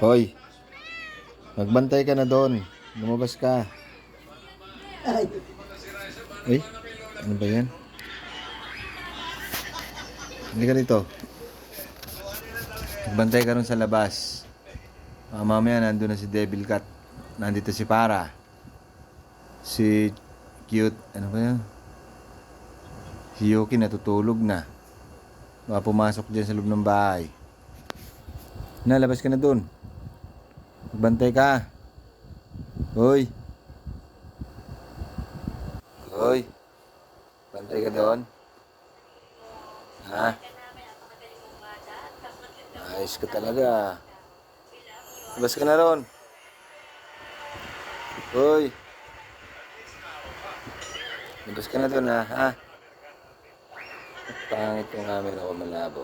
Hoy, magbantay ka na doon. Lumabas ka. Uy, ano ba yan? Hindi ka dito. Magbantay ka rin sa labas. Mamaya nandun na si Devil Cat. Nandito si Para. Si Cute. Ano ba yan? Si Yuki natutulog na. Baka pumasok dyan sa loob ng bahay. Labas ka na doon. Magbantay ka. Hoy. Hoy. Bantay ka doon. Ha? Ayos ka talaga. Labas ka na ron. Hoy. Labas ka na doon ha. Pangit yung camera ko, malabo.